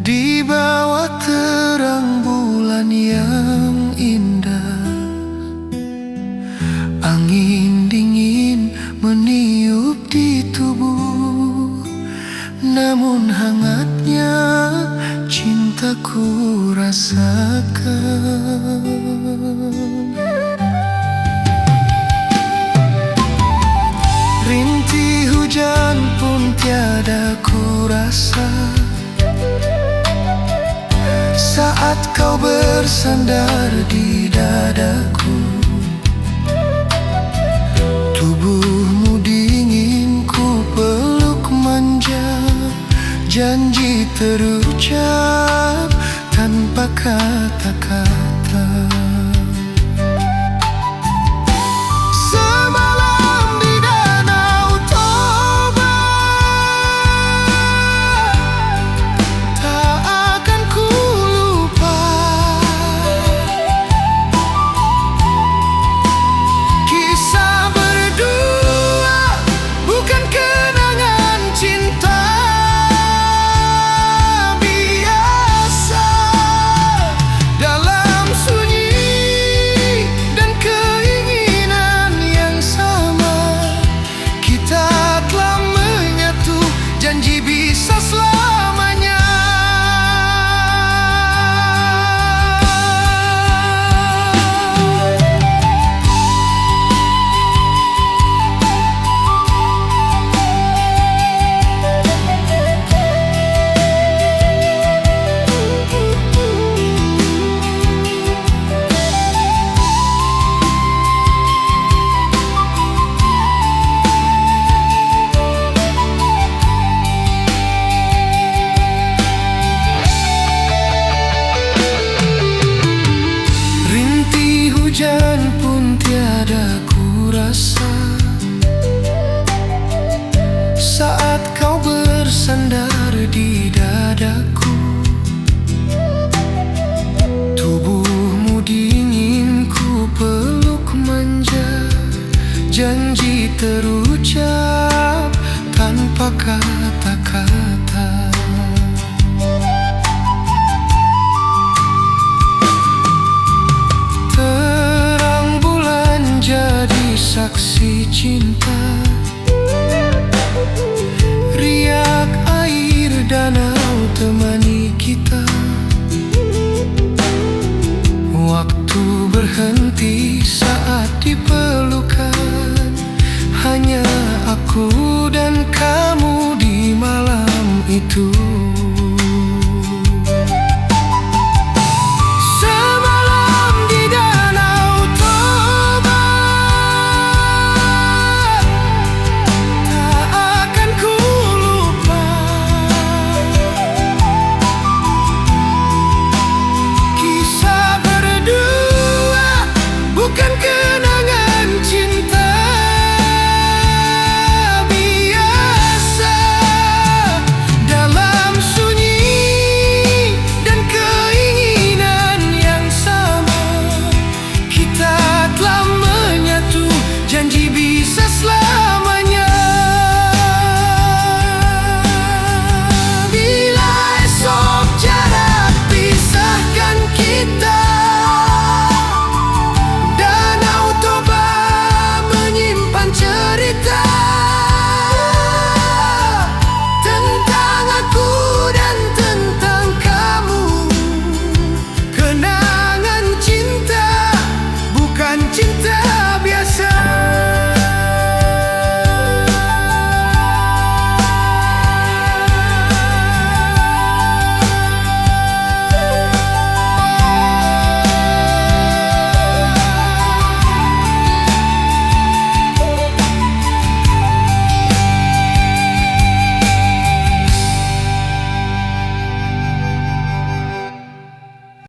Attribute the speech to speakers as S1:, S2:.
S1: di bawah terang bulan yang indah. Angin dingin meniup di tubuh, namun hangatnya cintaku rasakan. Rintih hujan pun tiada ku rasa saat kau bersandar di dadaku. Tubuhmu dingin ku peluk manja, janji terucap tanpa kata-kata. Janji bisa selamanya. Hujan pun tiada ku rasa saat kau bersandar di dadaku. Tubuhmu dingin ku peluk manja, janji terucap tanpa kata-kata. Saksi cinta